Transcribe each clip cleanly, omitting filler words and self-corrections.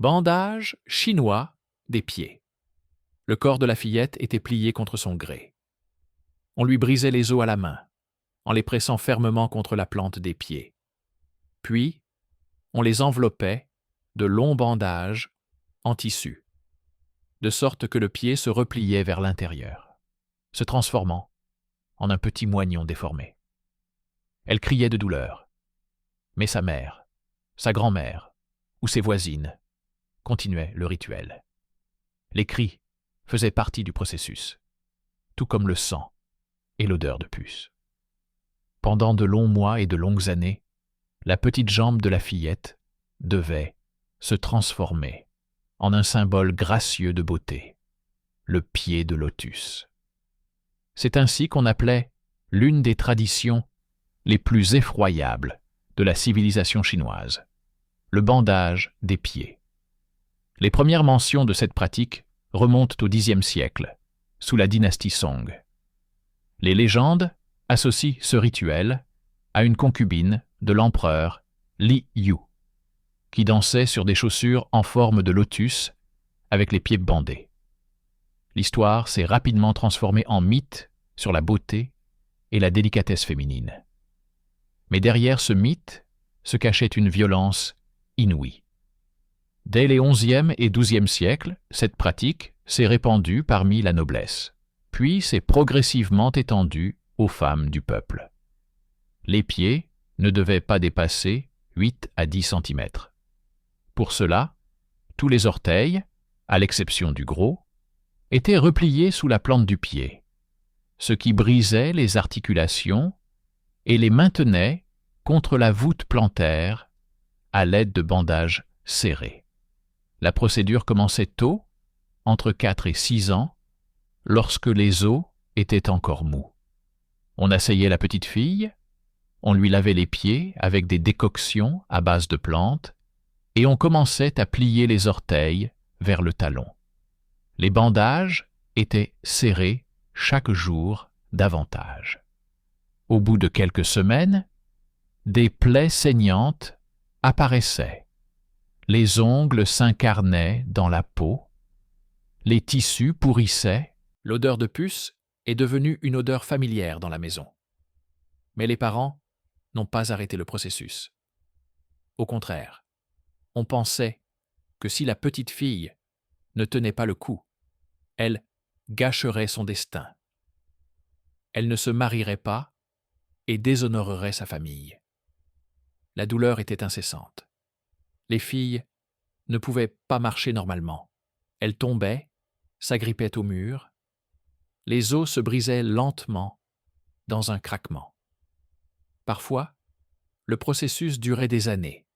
Bandage chinois des pieds. Le corps de la fillette était plié contre son gré. On lui brisait les os à la main, en les pressant fermement contre la plante des pieds. Puis, on les enveloppait de longs bandages en tissu, de sorte que le pied se repliait vers l'intérieur, se transformant en un petit moignon déformé. Elle criait de douleur, mais sa mère, sa grand-mère ou ses voisines continuaient le rituel. Les cris faisaient partie du processus, tout comme le sang et l'odeur de puce. Pendant de longs mois et de longues années, la petite jambe de la fillette devait se transformer en un symbole gracieux de beauté, le pied de lotus. C'est ainsi qu'on appelait l'une des traditions les plus effroyables de la civilisation chinoise, le bandage des pieds. Les premières mentions de cette pratique remontent au Xe siècle, sous la dynastie Song. Les légendes associent ce rituel à une concubine de l'empereur Li Yu, qui dansait sur des chaussures en forme de lotus avec les pieds bandés. L'histoire s'est rapidement transformée en mythe sur la beauté et la délicatesse féminine. Mais derrière ce mythe se cachait une violence inouïe. Dès les XIe et XIIe siècles, cette pratique s'est répandue parmi la noblesse, puis s'est progressivement étendue aux femmes du peuple. Les pieds ne devaient pas dépasser 8 à 10 cm. Pour cela, tous les orteils, à l'exception du gros, étaient repliés sous la plante du pied, ce qui brisait les articulations et les maintenait contre la voûte plantaire à l'aide de bandages serrés. La procédure commençait tôt, entre 4 et 6 ans, lorsque les os étaient encore mous. On asseyait la petite fille, on lui lavait les pieds avec des décoctions à base de plantes, et on commençait à plier les orteils vers le talon. Les bandages étaient serrés chaque jour davantage. Au bout de quelques semaines, des plaies saignantes apparaissaient. Les ongles s'incarnaient dans la peau, les tissus pourrissaient. L'odeur de puce est devenue une odeur familière dans la maison. Mais les parents n'ont pas arrêté le processus. Au contraire, on pensait que si la petite fille ne tenait pas le coup, elle gâcherait son destin. Elle ne se marierait pas et déshonorerait sa famille. La douleur était incessante. Les filles ne pouvaient pas marcher normalement. Elles tombaient, s'agrippaient au mur. Les os se brisaient lentement dans un craquement. Parfois, le processus durait des années.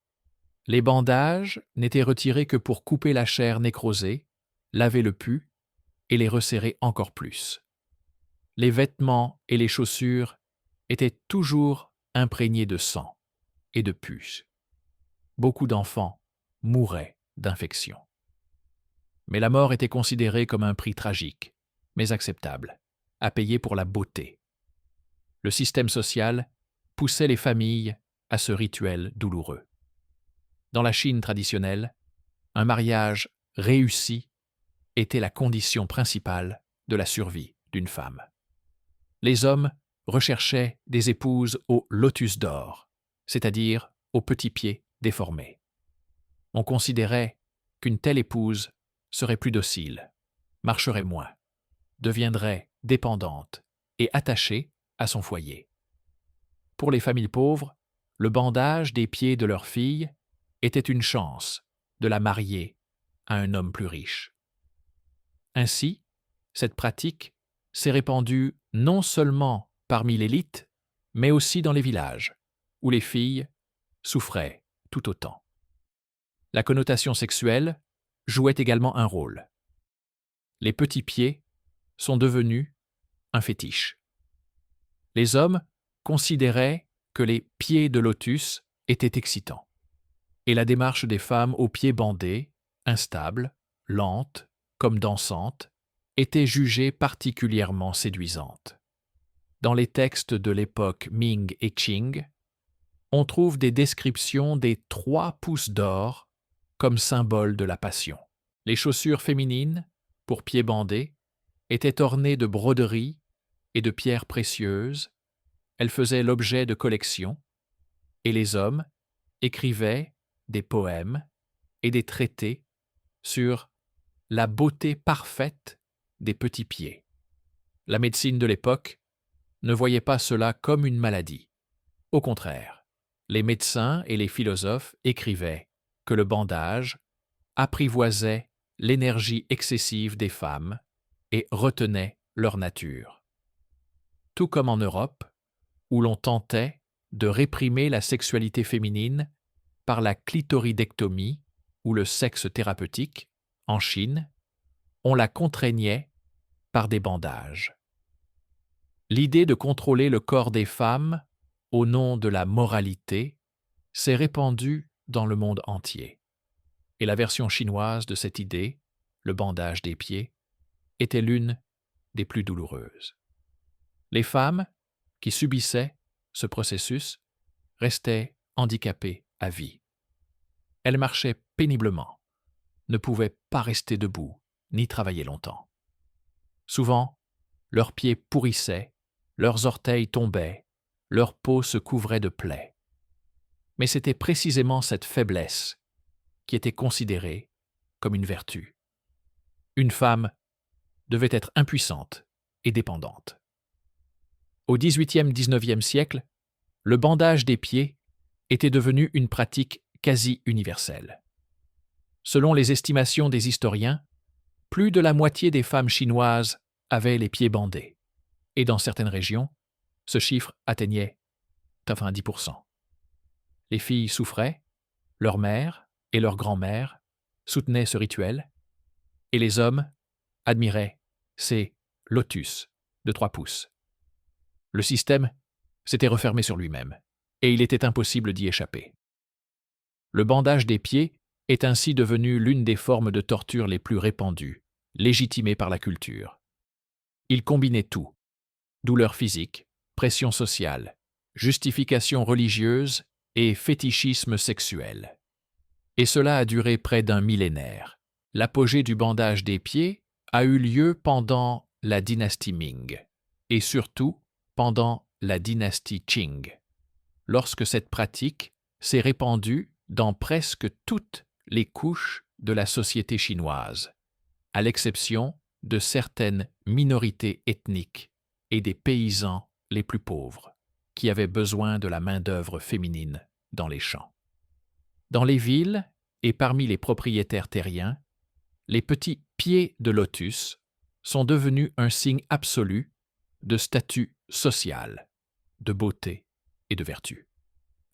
Les bandages n'étaient retirés que pour couper la chair nécrosée, laver le pus et les resserrer encore plus. Les vêtements et les chaussures étaient toujours imprégnés de sang et de puce. Beaucoup d'enfants mouraient d'infection. Mais la mort était considérée comme un prix tragique, mais acceptable, à payer pour la beauté. Le système social poussait les familles à ce rituel douloureux. Dans la Chine traditionnelle, un mariage réussi était la condition principale de la survie d'une femme. Les hommes recherchaient des épouses au lotus d'or, c'est-à-dire aux petits pieds déformés. On considérait qu'une telle épouse serait plus docile, marcherait moins, deviendrait dépendante et attachée à son foyer. Pour les familles pauvres, le bandage des pieds de leur fille était une chance de la marier à un homme plus riche. Ainsi, cette pratique s'est répandue non seulement parmi l'élite, mais aussi dans les villages, où les filles souffraient tout autant. La connotation sexuelle jouait également un rôle. Les petits pieds sont devenus un fétiche. Les hommes considéraient que les pieds de lotus étaient excitants, et la démarche des femmes aux pieds bandés, instables, lentes, comme dansantes, était jugée particulièrement séduisante. Dans les textes de l'époque Ming et Qing, on trouve des descriptions des 3 pouces d'or comme symbole de la passion. Les chaussures féminines, pour pieds bandés, étaient ornées de broderies et de pierres précieuses, elles faisaient l'objet de collections, et les hommes écrivaient des poèmes et des traités sur la beauté parfaite des petits pieds. La médecine de l'époque ne voyait pas cela comme une maladie. Au contraire, les médecins et les philosophes écrivaient que le bandage apprivoisait l'énergie excessive des femmes et retenait leur nature. Tout comme en Europe, où l'on tentait de réprimer la sexualité féminine par la clitoridectomie ou le sexe thérapeutique, en Chine, on la contraignait par des bandages. L'idée de contrôler le corps des femmes au nom de la moralité s'est répandue dans le monde entier. Et la version chinoise de cette idée, le bandage des pieds, était l'une des plus douloureuses. Les femmes qui subissaient ce processus restaient handicapées à vie. Elles marchaient péniblement, ne pouvaient pas rester debout, ni travailler longtemps. Souvent, leurs pieds pourrissaient, leurs orteils tombaient, leur peau se couvrait de plaies. Mais c'était précisément cette faiblesse qui était considérée comme une vertu. Une femme devait être impuissante et dépendante. Au XVIIIe-XIXe siècle, le bandage des pieds était devenu une pratique quasi universelle. Selon les estimations des historiens, plus de la moitié des femmes chinoises avaient les pieds bandés, et dans certaines régions, ce chiffre atteignait 90%. Les filles souffraient, leur mère et leur grand-mère soutenaient ce rituel, et les hommes admiraient ces lotus de 3 pouces. Le système s'était refermé sur lui-même, et il était impossible d'y échapper. Le bandage des pieds est ainsi devenu l'une des formes de torture les plus répandues, légitimées par la culture. Il combinait tout: douleur physique, pression sociale, justification religieuse et fétichisme sexuel. Et cela a duré près d'un millénaire. L'apogée du bandage des pieds a eu lieu pendant la dynastie Ming, et surtout pendant la dynastie Qing, lorsque cette pratique s'est répandue dans presque toutes les couches de la société chinoise, à l'exception de certaines minorités ethniques et des paysans les plus pauvres, qui avaient besoin de la main-d'œuvre féminine dans les champs. Dans les villes et parmi les propriétaires terriens, les petits pieds de lotus sont devenus un signe absolu de statut social, de beauté et de vertu.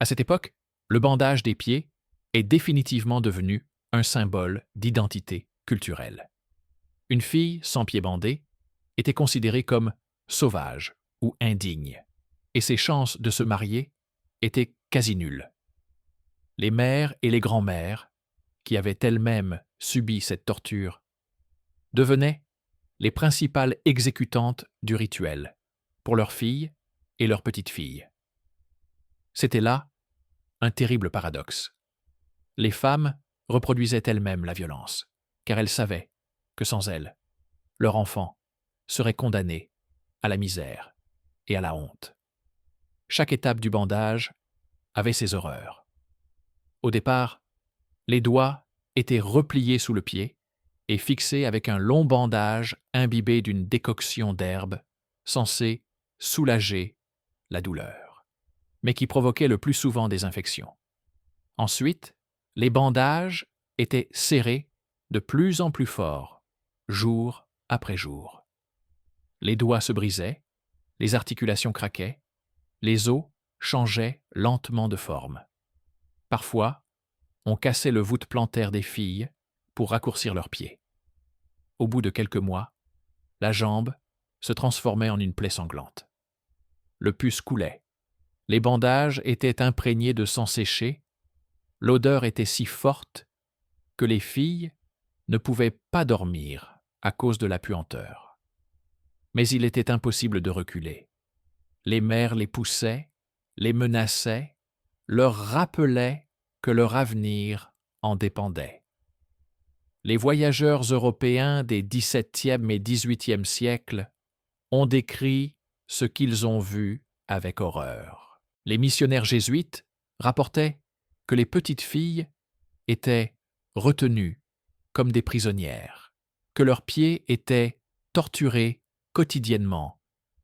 À cette époque, le bandage des pieds est définitivement devenu un symbole d'identité culturelle. Une fille sans pieds bandés était considérée comme sauvage ou indigne, et ses chances de se marier étaient quasi nulles. Les mères et les grands-mères, qui avaient elles-mêmes subi cette torture, devenaient les principales exécutantes du rituel pour leurs filles et leurs petites-filles. C'était là un terrible paradoxe. Les femmes reproduisaient elles-mêmes la violence, car elles savaient que sans elles, leur enfant serait condamné à la misère et à la honte. Chaque étape du bandage avait ses horreurs. Au départ, les doigts étaient repliés sous le pied et fixés avec un long bandage imbibé d'une décoction d'herbe censée soulager la douleur, mais qui provoquait le plus souvent des infections. Ensuite, les bandages étaient serrés de plus en plus fort, jour après jour. Les doigts se brisaient, les articulations craquaient, les os changeaient lentement de forme. Parfois, on cassait le voûte plantaire des filles pour raccourcir leurs pieds. Au bout de quelques mois, la jambe se transformait en une plaie sanglante. Le pus coulait. Les bandages étaient imprégnés de sang séché. L'odeur était si forte que les filles ne pouvaient pas dormir à cause de la puanteur. Mais il était impossible de reculer. Les mères les poussaient, les menaçaient, leur rappelaient que leur avenir en dépendait. Les voyageurs européens des XVIIe et XVIIIe siècles ont décrit ce qu'ils ont vu avec horreur. Les missionnaires jésuites rapportaient que les petites filles étaient retenues comme des prisonnières, que leurs pieds étaient torturés quotidiennement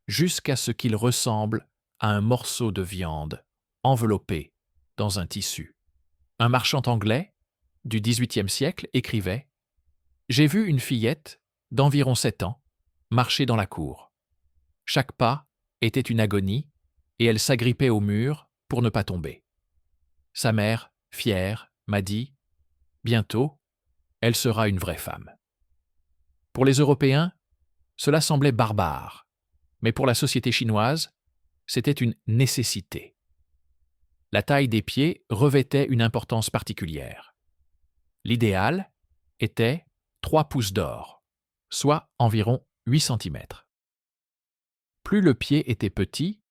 jusqu'à ce qu'ils ressemblent à un morceau de viande enveloppé dans un tissu. Un marchand anglais du XVIIIe siècle écrivait « J'ai vu une fillette d'environ 7 ans marcher dans la cour. Chaque pas était une agonie et elle s'agrippait au mur pour ne pas tomber. Sa mère, fière, m'a dit « Bientôt, elle sera une vraie femme. » Pour les Européens, cela semblait barbare, mais pour la société chinoise, c'était une nécessité. La taille des pieds revêtait une importance particulière. L'idéal était 3 pouces d'or, soit environ 8 cm. Plus le pied était petit,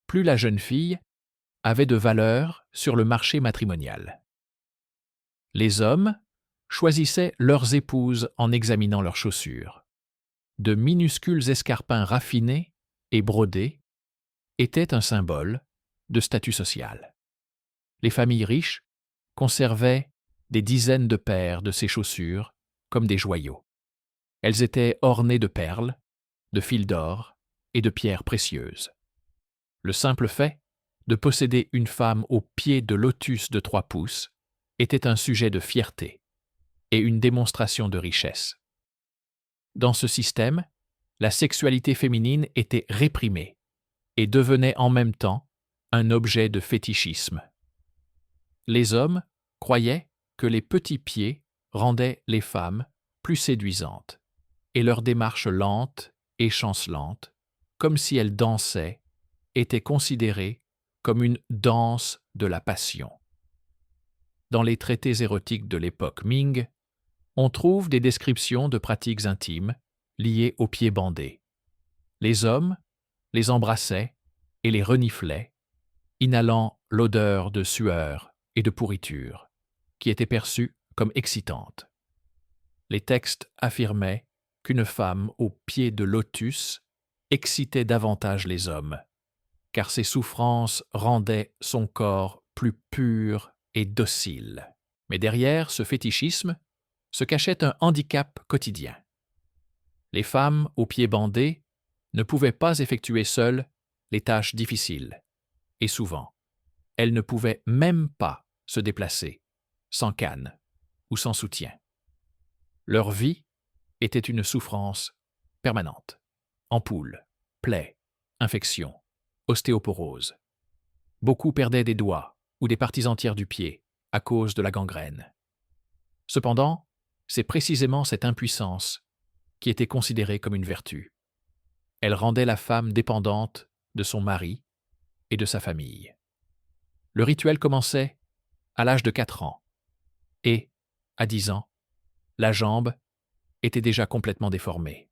plus la jeune fille avait de valeur sur le marché matrimonial. Les hommes choisissaient leurs épouses en examinant leurs chaussures. De minuscules escarpins raffinés et brodés étaient un symbole de statut social. Les familles riches conservaient des dizaines de paires de ces chaussures comme des joyaux. Elles étaient ornées de perles, de fils d'or et de pierres précieuses. Le simple fait de posséder une femme au pied de lotus de 3 pouces était un sujet de fierté et une démonstration de richesse. Dans ce système, la sexualité féminine était réprimée et devenait en même temps un objet de fétichisme. Les hommes croyaient que les petits pieds rendaient les femmes plus séduisantes et leur démarche lente et chancelante, comme si elles dansaient, était considérée comme une danse de la passion. Dans les traités érotiques de l'époque Ming, on trouve des descriptions de pratiques intimes liées aux pieds bandés. Les hommes les embrassaient et les reniflaient, inhalant l'odeur de sueur et de pourriture, qui était perçue comme excitante. Les textes affirmaient qu'une femme au pied de lotus excitait davantage les hommes, car ses souffrances rendaient son corps plus pur et docile. Mais derrière ce fétichisme se cachait un handicap quotidien. Les femmes aux pieds bandés ne pouvaient pas effectuer seules les tâches difficiles, et souvent, elles ne pouvaient même pas se déplacer, sans canne ou sans soutien. Leur vie était une souffrance permanente. Ampoules, plaies, infections, ostéoporose. Beaucoup perdaient des doigts ou des parties entières du pied à cause de la gangrène. Cependant, c'est précisément cette impuissance qui était considérée comme une vertu. Elle rendait la femme dépendante de son mari et de sa famille. Le rituel commençait à l'âge de 4 ans et, à 10 ans, la jambe était déjà complètement déformée.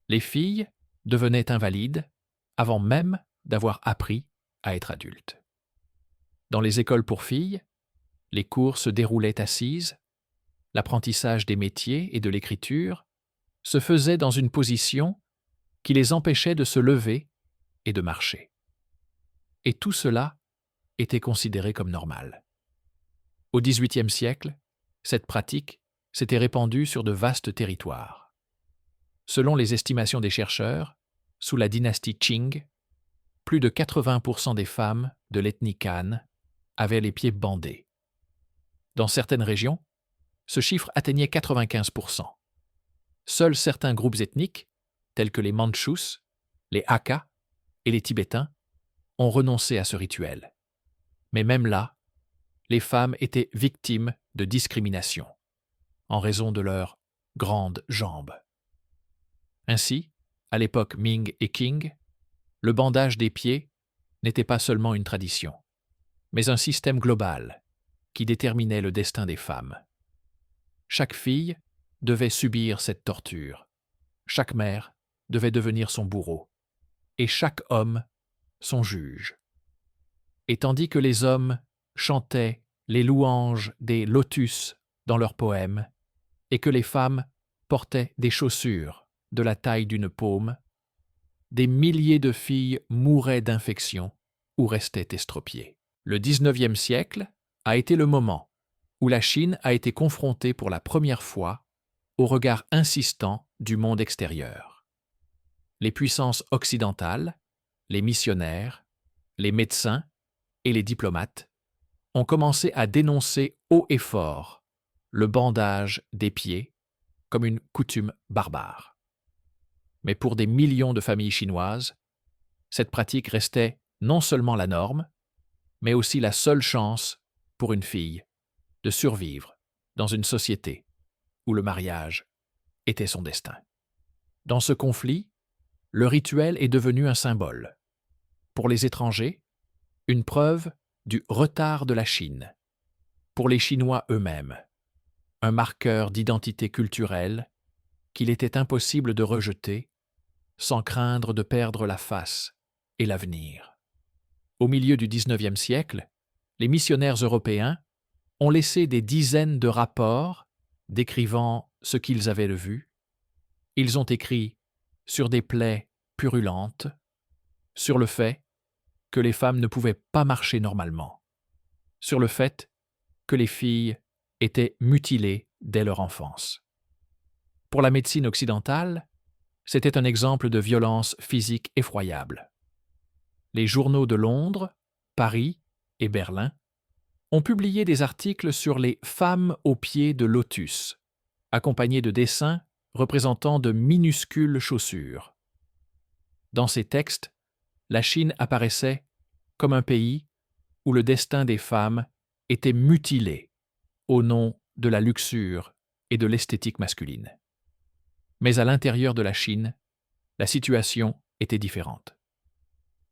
Les filles devenaient invalides avant même d'avoir appris à être adultes. Dans les écoles pour filles, les cours se déroulaient assises, l'apprentissage des métiers et de l'écriture se faisait dans une position qui les empêchait de se lever et de marcher. Et tout cela était considéré comme normal. Au XVIIIe siècle, cette pratique s'était répandue sur de vastes territoires. Selon les estimations des chercheurs, sous la dynastie Qing, plus de 80% des femmes de l'ethnie Han avaient les pieds bandés. Dans certaines régions, ce chiffre atteignait 95%. Seuls certains groupes ethniques, tels que les Mandchous, les Hakka et les Tibétains, ont renoncé à ce rituel. Mais même là, les femmes étaient victimes de discrimination, en raison de leurs grandes jambes. Ainsi, à l'époque Ming et Qing, le bandage des pieds n'était pas seulement une tradition, mais un système global qui déterminait le destin des femmes. Chaque fille devait subir cette torture, chaque mère devait devenir son bourreau, et chaque homme son juge. Et tandis que les hommes chantaient les louanges des lotus dans leurs poèmes, et que les femmes portaient des chaussures de la taille d'une paume, des milliers de filles mouraient d'infections ou restaient estropiées. Le XIXe siècle a été le moment où la Chine a été confrontée pour la première fois au regard insistant du monde extérieur. Les puissances occidentales, les missionnaires, les médecins et les diplomates ont commencé à dénoncer haut et fort le bandage des pieds comme une coutume barbare. Mais pour des millions de familles chinoises, cette pratique restait non seulement la norme, mais aussi la seule chance pour une fille de survivre dans une société où le mariage était son destin. Dans ce conflit, le rituel est devenu un symbole. Pour les étrangers, une preuve du retard de la Chine. Pour les Chinois eux-mêmes, un marqueur d'identité culturelle qu'il était impossible de rejeter sans craindre de perdre la face et l'avenir. Au milieu du XIXe siècle, les missionnaires européens ont laissé des dizaines de rapports décrivant ce qu'ils avaient vu. Ils ont écrit sur des plaies purulentes, sur le fait que les femmes ne pouvaient pas marcher normalement, sur le fait que les filles étaient mutilées dès leur enfance. Pour la médecine occidentale, c'était un exemple de violence physique effroyable. Les journaux de Londres, Paris et Berlin ont publié des articles sur les femmes aux pieds de lotus, accompagnés de dessins représentant de minuscules chaussures. Dans ces textes, la Chine apparaissait comme un pays où le destin des femmes était mutilé au nom de la luxure et de l'esthétique masculine. Mais à l'intérieur de la Chine, la situation était différente.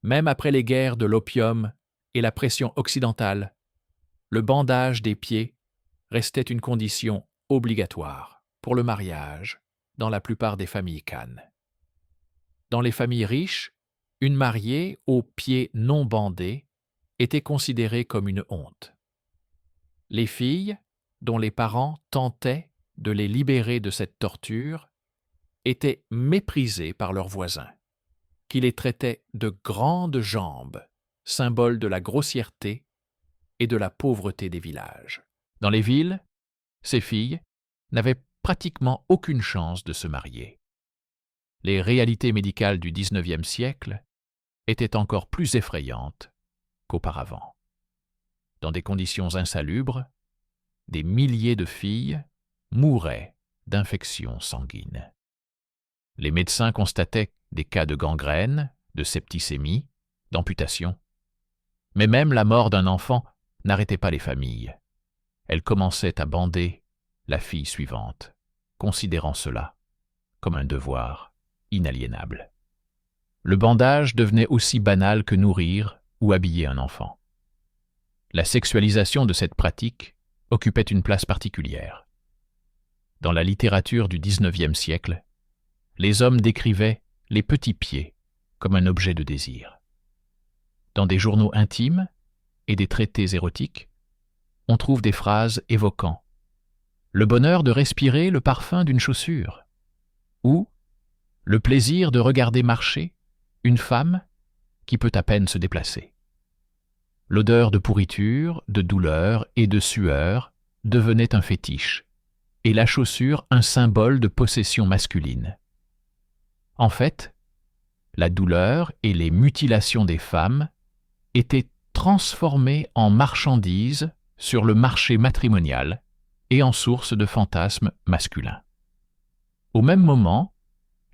Même après les guerres de l'opium et la pression occidentale, le bandage des pieds restait une condition obligatoire pour le mariage dans la plupart des familles Han. Dans les familles riches, une mariée aux pieds non bandés était considérée comme une honte. Les filles, dont les parents tentaient de les libérer de cette torture, étaient méprisées par leurs voisins, qui les traitaient de grandes jambes, symbole de la grossièreté et de la pauvreté des villages. Dans les villes, ces filles n'avaient pratiquement aucune chance de se marier. Les réalités médicales du XIXe siècle étaient encore plus effrayantes qu'auparavant. Dans des conditions insalubres, des milliers de filles mouraient d'infections sanguines. Les médecins constataient des cas de gangrène, de septicémie, d'amputation. Mais même la mort d'un enfant n'arrêtait pas les familles. Elles commençaient à bander la fille suivante, considérant cela comme un devoir inaliénable. Le bandage devenait aussi banal que nourrir ou habiller un enfant. La sexualisation de cette pratique occupait une place particulière. Dans la littérature du XIXe siècle, les hommes décrivaient les petits pieds comme un objet de désir. Dans des journaux intimes et des traités érotiques, on trouve des phrases évoquant le bonheur de respirer le parfum d'une chaussure ou le plaisir de regarder marcher une femme qui peut à peine se déplacer. L'odeur de pourriture, de douleur et de sueur devenait un fétiche, et la chaussure un symbole de possession masculine. En fait, la douleur et les mutilations des femmes étaient transformées en marchandises sur le marché matrimonial et en source de fantasmes masculins. Au même moment,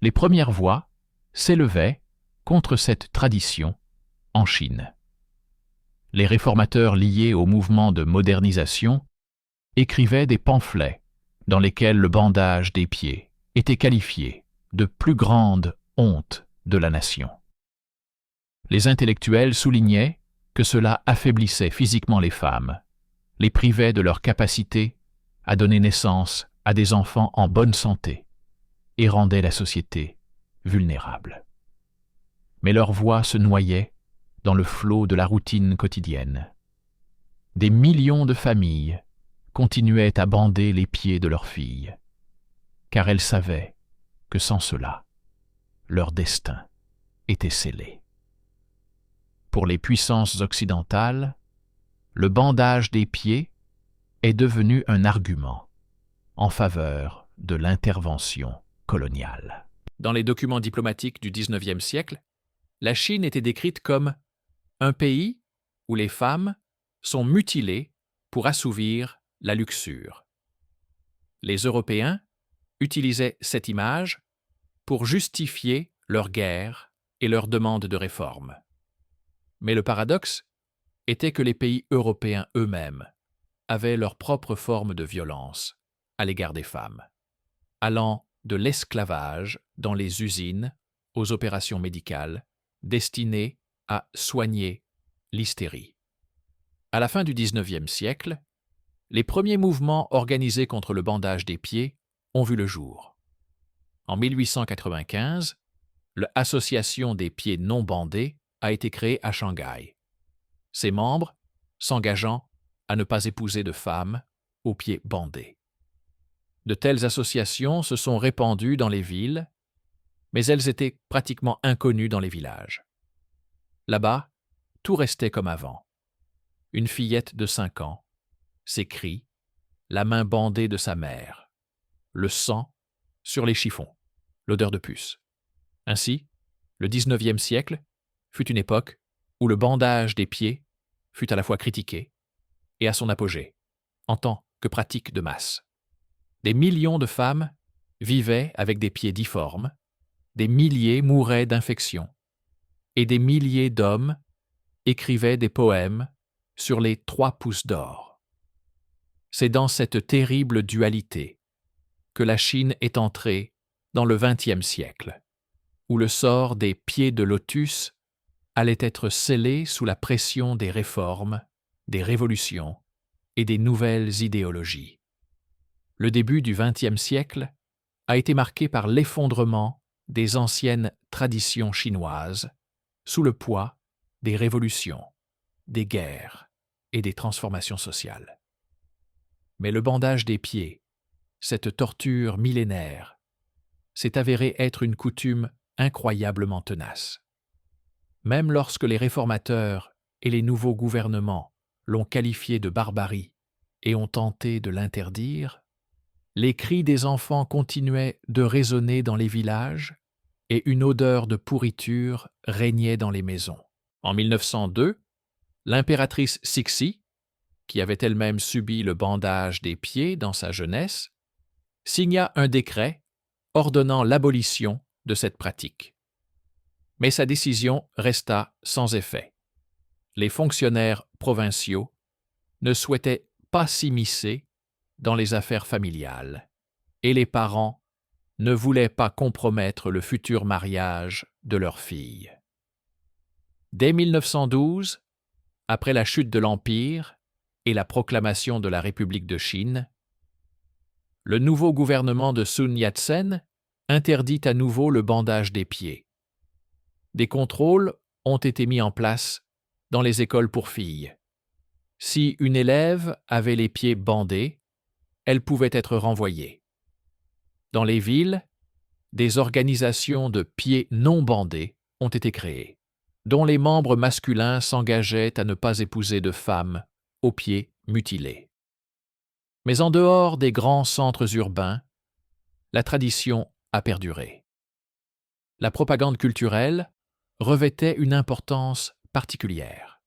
les premières voix s'élevaient contre cette tradition en Chine. Les réformateurs liés au mouvement de modernisation écrivaient des pamphlets dans lesquels le bandage des pieds était qualifié de plus grande honte de la nation. Les intellectuels soulignaient que cela affaiblissait physiquement les femmes, les privait de leur capacité à donner naissance à des enfants en bonne santé et rendait la société vulnérable. Mais leur voix se noyait dans le flot de la routine quotidienne. Des millions de familles continuaient à bander les pieds de leurs filles, car elles savaient que sans cela, leur destin était scellé. Pour les puissances occidentales, le bandage des pieds est devenu un argument en faveur de l'intervention coloniale. Dans les documents diplomatiques du XIXe siècle, la Chine était décrite comme un pays où les femmes sont mutilées pour assouvir la luxure. Les Européens utilisaient cette image pour justifier leur guerre et leur demande de réforme. Mais le paradoxe était que les pays européens eux-mêmes avaient leur propre forme de violence à l'égard des femmes, allant de l'esclavage dans les usines aux opérations médicales destinées à soigner l'hystérie. À la fin du XIXe siècle, les premiers mouvements organisés contre le bandage des pieds ont vu le jour. En 1895, l'Association des pieds non bandés a été créée à Shanghai. Ses membres s'engageant à ne pas épouser de femmes aux pieds bandés. De telles associations se sont répandues dans les villes, mais elles étaient pratiquement inconnues dans les villages. Là-bas, tout restait comme avant. Une fillette de 5 ans, ses cris, la main bandée de sa mère, le sang sur les chiffons, l'odeur de puce. Ainsi, le XIXe siècle fut une époque où le bandage des pieds fut à la fois critiqué et à son apogée, en tant que pratique de masse. Des millions de femmes vivaient avec des pieds difformes, des milliers mouraient d'infections, et des milliers d'hommes écrivaient des poèmes sur les 3 pouces d'or. C'est dans cette terrible dualité que la Chine est entrée dans le XXe siècle, où le sort des pieds de lotus allait être scellé sous la pression des réformes, des révolutions et des nouvelles idéologies. Le début du XXe siècle a été marqué par l'effondrement des anciennes traditions chinoises sous le poids des révolutions, des guerres et des transformations sociales. Mais le bandage des pieds, cette torture millénaire, s'est avéré être une coutume incroyablement tenace. Même lorsque les réformateurs et les nouveaux gouvernements l'ont qualifié de barbarie et ont tenté de l'interdire, les cris des enfants continuaient de résonner dans les villages et une odeur de pourriture régnait dans les maisons. En 1902, l'impératrice Cixi, qui avait elle-même subi le bandage des pieds dans sa jeunesse, signa un décret ordonnant l'abolition de cette pratique. Mais sa décision resta sans effet. Les fonctionnaires provinciaux ne souhaitaient pas s'immiscer dans les affaires familiales, et les parents ne voulaient pas compromettre le futur mariage de leur fille. Dès 1912, après la chute de l'Empire et la proclamation de la République de Chine, le nouveau gouvernement de Sun Yat-sen interdit à nouveau le bandage des pieds. Des contrôles ont été mis en place dans les écoles pour filles. Si une élève avait les pieds bandés, elle pouvait être renvoyée. Dans les villes, des organisations de pieds non bandés ont été créées, dont les membres masculins s'engageaient à ne pas épouser de femmes aux pieds mutilés. Mais en dehors des grands centres urbains, la tradition a perduré. La propagande culturelle revêtait une importance particulière.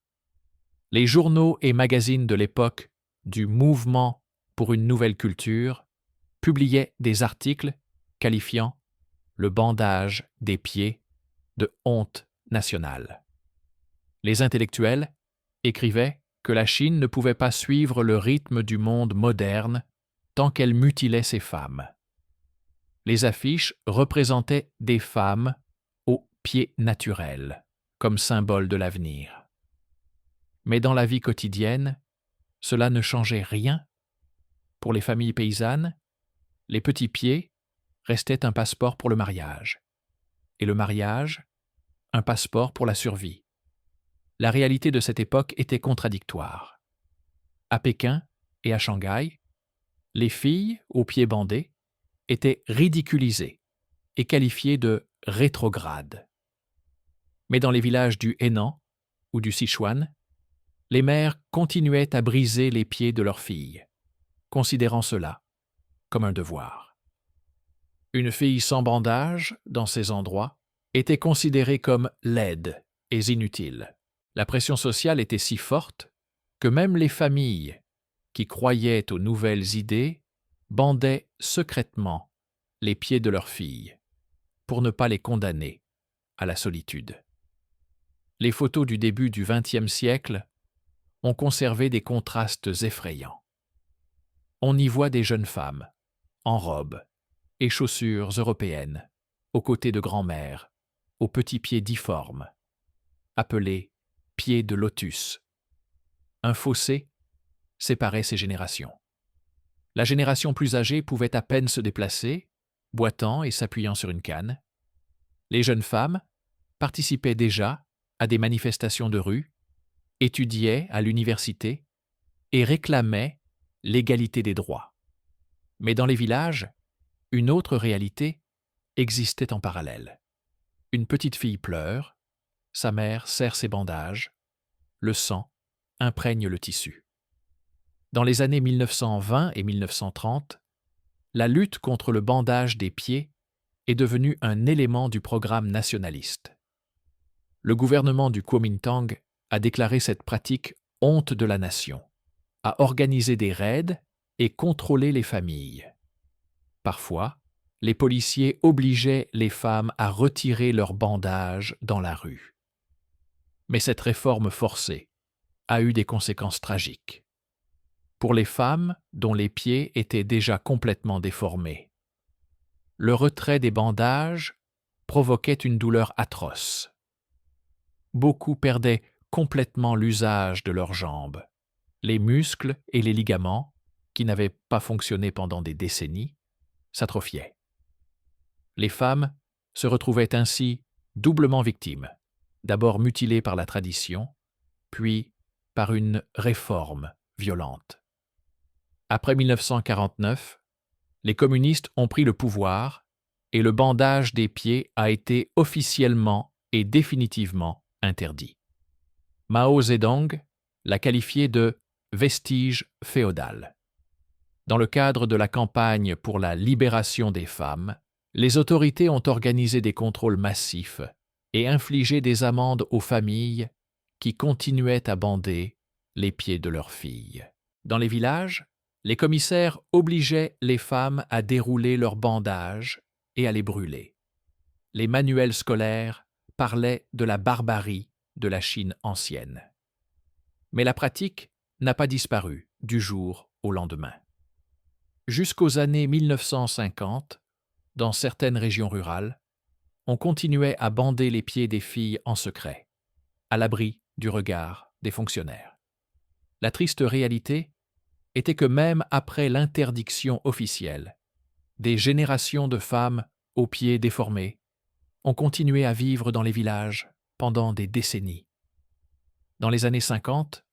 Les journaux et magazines de l'époque du mouvement pour une nouvelle culture publiaient des articles qualifiant le bandage des pieds de honte nationale. Les intellectuels écrivaient que la Chine ne pouvait pas suivre le rythme du monde moderne tant qu'elle mutilait ses femmes. Les affiches représentaient des femmes aux pieds naturels, comme symbole de l'avenir. Mais dans la vie quotidienne, cela ne changeait rien. Pour les familles paysannes, les petits pieds restaient un passeport pour le mariage, et le mariage, un passeport pour la survie. La réalité de cette époque était contradictoire. À Pékin et à Shanghai, les filles aux pieds bandés étaient ridiculisées et qualifiées de rétrogrades. Mais dans les villages du Henan ou du Sichuan, les mères continuaient à briser les pieds de leurs filles, considérant cela comme un devoir. Une fille sans bandage, dans ces endroits, était considérée comme laide et inutile. La pression sociale était si forte que même les familles qui croyaient aux nouvelles idées bandaient secrètement les pieds de leurs filles pour ne pas les condamner à la solitude. Les photos du début du XXe siècle ont conservé des contrastes effrayants. On y voit des jeunes femmes, en robe et chaussures européennes, aux côtés de grand-mères, aux petits pieds difformes, appelés pieds de lotus. Un fossé séparait ces générations. La génération plus âgée pouvait à peine se déplacer, boitant et s'appuyant sur une canne. Les jeunes femmes participaient déjà à des manifestations de rue, étudiaient à l'université et réclamaient l'égalité des droits. Mais dans les villages, une autre réalité existait en parallèle. Une petite fille pleure, sa mère serre ses bandages, le sang imprègne le tissu. Dans les années 1920 et 1930, la lutte contre le bandage des pieds est devenue un élément du programme nationaliste. Le gouvernement du Kuomintang a déclaré cette pratique honte de la nation, a organisé des raids et contrôlé les familles. Parfois, les policiers obligeaient les femmes à retirer leurs bandages dans la rue. Mais cette réforme forcée a eu des conséquences tragiques. Pour les femmes dont les pieds étaient déjà complètement déformés, le retrait des bandages provoquait une douleur atroce. Beaucoup perdaient complètement l'usage de leurs jambes. Les muscles et les ligaments, qui n'avaient pas fonctionné pendant des décennies, s'atrophiaient. Les femmes se retrouvaient ainsi doublement victimes, d'abord mutilées par la tradition, puis par une réforme violente. Après 1949, les communistes ont pris le pouvoir et le bandage des pieds a été officiellement et définitivement interdit. Mao Zedong l'a qualifié de « vestige féodal ». Dans le cadre de la campagne pour la libération des femmes, les autorités ont organisé des contrôles massifs et infligé des amendes aux familles qui continuaient à bander les pieds de leurs filles. Dans les villages, les commissaires obligeaient les femmes à dérouler leurs bandages et à les brûler. Les manuels scolaires parlaient de la barbarie de la Chine ancienne. Mais la pratique n'a pas disparu du jour au lendemain. Jusqu'aux années 1950, dans certaines régions rurales, on continuait à bander les pieds des filles en secret, à l'abri du regard des fonctionnaires. La triste réalité était que même après l'interdiction officielle, des générations de femmes aux pieds déformés ont continué à vivre dans les villages pendant des décennies. Dans les années 50,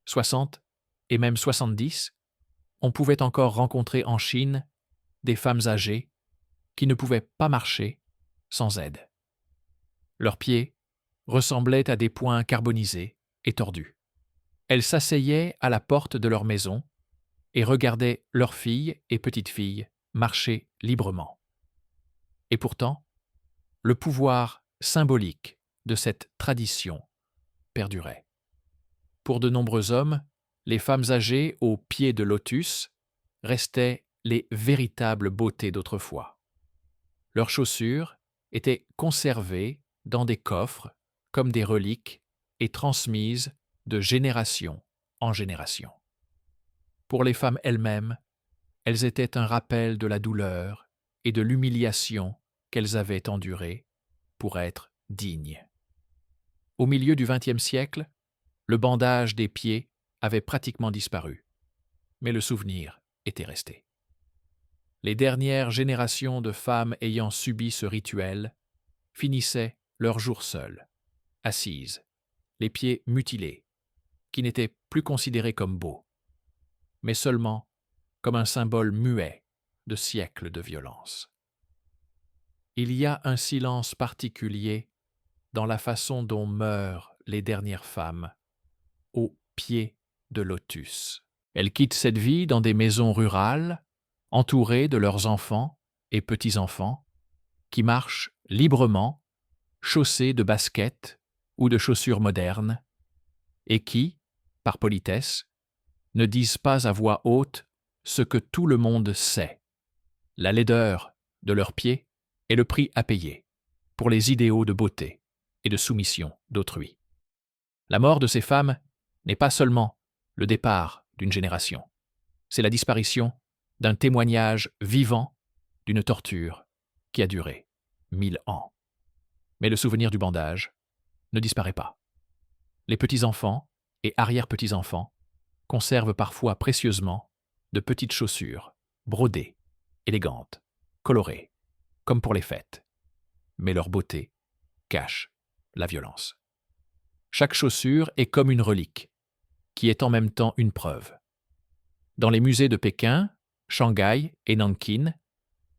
60 et même 70, on pouvait encore rencontrer en Chine des femmes âgées qui ne pouvaient pas marcher sans aide. Leurs pieds ressemblaient à des poings carbonisés et tordus. Elles s'asseyaient à la porte de leur maison et regardaient leurs filles et petites-filles marcher librement. Et pourtant, le pouvoir symbolique de cette tradition perdurait. Pour de nombreux hommes, les femmes âgées aux pieds de lotus restaient les véritables beautés d'autrefois. Leurs chaussures étaient conservées dans des coffres comme des reliques et transmises de génération en génération. Pour les femmes elles-mêmes, elles étaient un rappel de la douleur et de l'humiliation qu'elles avaient endurées pour être dignes. Au milieu du XXe siècle, le bandage des pieds avait pratiquement disparu, mais le souvenir était resté. Les dernières générations de femmes ayant subi ce rituel finissaient leur jour seules, assises, les pieds mutilés, qui n'étaient plus considérés comme beaux. mais seulement comme un symbole muet de siècles de violence. Il y a un silence particulier dans la façon dont meurent les dernières femmes au pied de lotus. Elles quittent cette vie dans des maisons rurales, entourées de leurs enfants et petits-enfants, qui marchent librement, chaussés de baskets ou de chaussures modernes, et qui, par politesse, ne disent pas à voix haute ce que tout le monde sait, la laideur de leurs pieds est le prix à payer pour les idéaux de beauté et de soumission d'autrui. La mort de ces femmes n'est pas seulement le départ d'une génération, c'est la disparition d'un témoignage vivant d'une torture qui a duré 1000 ans. Mais le souvenir du bandage ne disparaît pas. Les petits-enfants et arrière-petits-enfants conservent parfois précieusement de petites chaussures, brodées, élégantes, colorées, comme pour les fêtes. Mais leur beauté cache la violence. Chaque chaussure est comme une relique, qui est en même temps une preuve. Dans les musées de Pékin, Shanghai et Nankin,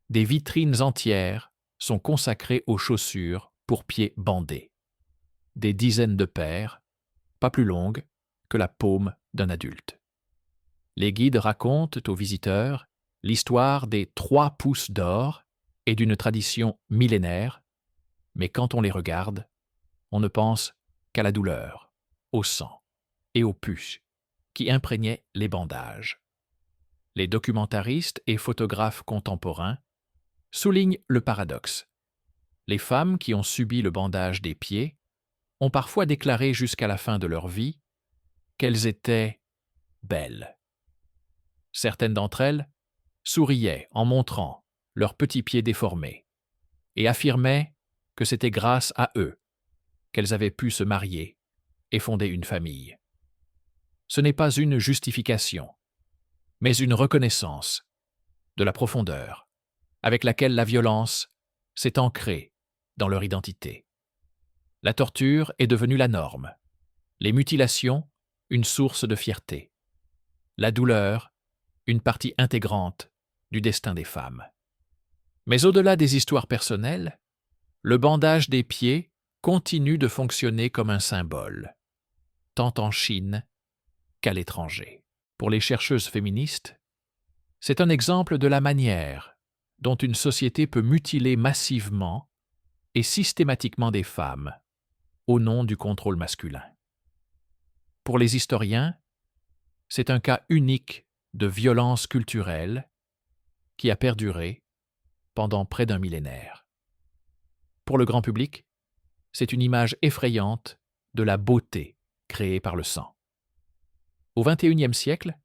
des vitrines entières sont consacrées aux chaussures pour pieds bandés. Des dizaines de paires, pas plus longues que la paume d'un adulte. Les guides racontent aux visiteurs l'histoire des 3 pouces d'or et d'une tradition millénaire, mais quand on les regarde, on ne pense qu'à la douleur, au sang et aux puces qui imprégnaient les bandages. Les documentaristes et photographes contemporains soulignent le paradoxe. Les femmes qui ont subi le bandage des pieds ont parfois déclaré jusqu'à la fin de leur vie qu'elles étaient belles. Certaines d'entre elles souriaient en montrant leurs petits pieds déformés et affirmaient que c'était grâce à eux qu'elles avaient pu se marier et fonder une famille. Ce n'est pas une justification, mais une reconnaissance de la profondeur avec laquelle la violence s'est ancrée dans leur identité. La torture est devenue la norme, les mutilations une source de fierté, la douleur une partie intégrante du destin des femmes. Mais au-delà des histoires personnelles, le bandage des pieds continue de fonctionner comme un symbole, tant en Chine qu'à l'étranger. Pour les chercheuses féministes, c'est un exemple de la manière dont une société peut mutiler massivement et systématiquement des femmes au nom du contrôle masculin. Pour les historiens, c'est un cas unique de violence culturelle qui a perduré pendant près d'un millénaire. Pour le grand public, c'est une image effrayante de la beauté créée par le sang. Au XXIe siècle,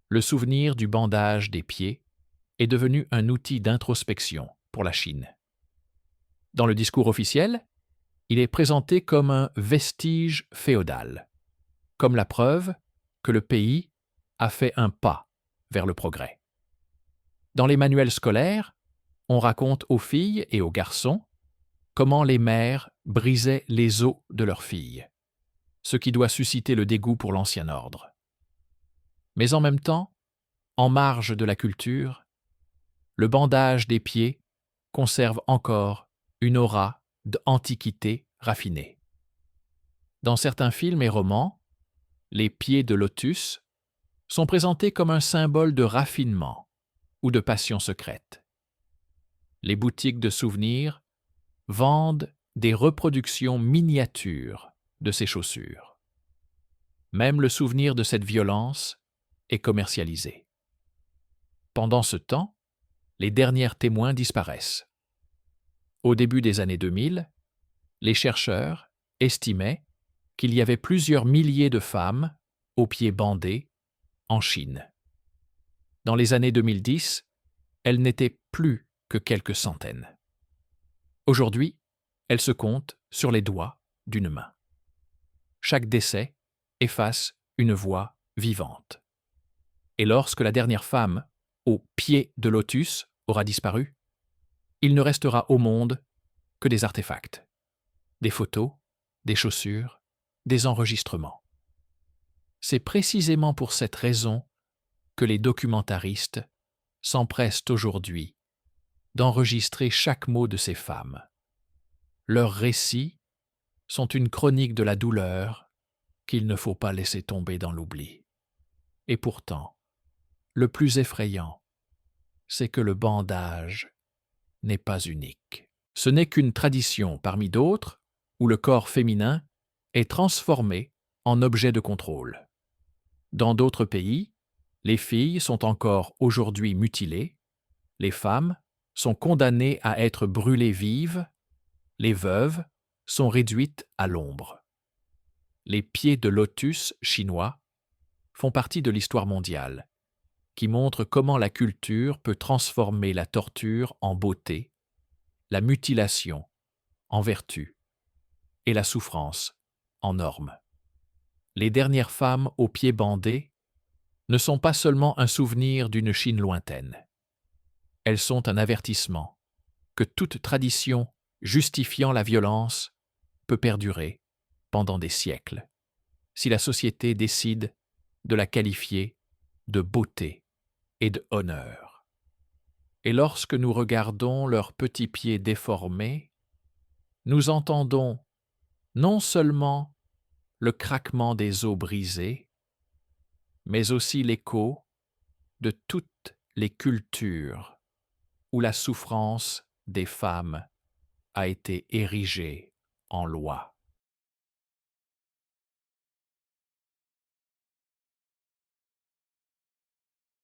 le souvenir du bandage des pieds est devenu un outil d'introspection pour la Chine. Dans le discours officiel, il est présenté comme un vestige féodal, comme la preuve que le pays a fait un pas vers le progrès. Dans les manuels scolaires, on raconte aux filles et aux garçons comment les mères brisaient les os de leurs filles, ce qui doit susciter le dégoût pour l'ancien ordre. Mais en même temps, en marge de la culture, le bandage des pieds conserve encore une aura d'antiquité raffinée. Dans certains films et romans, les pieds de lotus sont présentés comme un symbole de raffinement ou de passion secrète. Les boutiques de souvenirs vendent des reproductions miniatures de ces chaussures. Même le souvenir de cette violence est commercialisé. Pendant ce temps, les derniers témoins disparaissent. Au début des années 2000, les chercheurs estimaient qu'il y avait plusieurs milliers de femmes aux pieds bandés en Chine. Dans les années 2010, elles n'étaient plus que quelques centaines. Aujourd'hui, elles se comptent sur les doigts d'une main. Chaque décès efface une voix vivante. Et lorsque la dernière femme, au pied de lotus, aura disparu, il ne restera au monde que des artefacts, des photos, des chaussures, des enregistrements. C'est précisément pour cette raison que les documentaristes s'empressent aujourd'hui d'enregistrer chaque mot de ces femmes. Leurs récits sont une chronique de la douleur qu'il ne faut pas laisser tomber dans l'oubli. Et pourtant, le plus effrayant, c'est que le bandage n'est pas unique. Ce n'est qu'une tradition parmi d'autres où le corps féminin est transformé en objet de contrôle. Dans d'autres pays, les filles sont encore aujourd'hui mutilées, les femmes sont condamnées à être brûlées vives, les veuves sont réduites à l'ombre. Les pieds de lotus chinois font partie de l'histoire mondiale, qui montre comment la culture peut transformer la torture en beauté, la mutilation en vertu et la souffrance en norme. Les dernières femmes aux pieds bandés ne sont pas seulement un souvenir d'une Chine lointaine. Elles sont un avertissement que toute tradition justifiant la violence peut perdurer pendant des siècles, si la société décide de la qualifier de beauté et de honneur. Et lorsque nous regardons leurs petits pieds déformés, nous entendons non seulement le craquement des os brisés, mais aussi l'écho de toutes les cultures où la souffrance des femmes a été érigée en loi.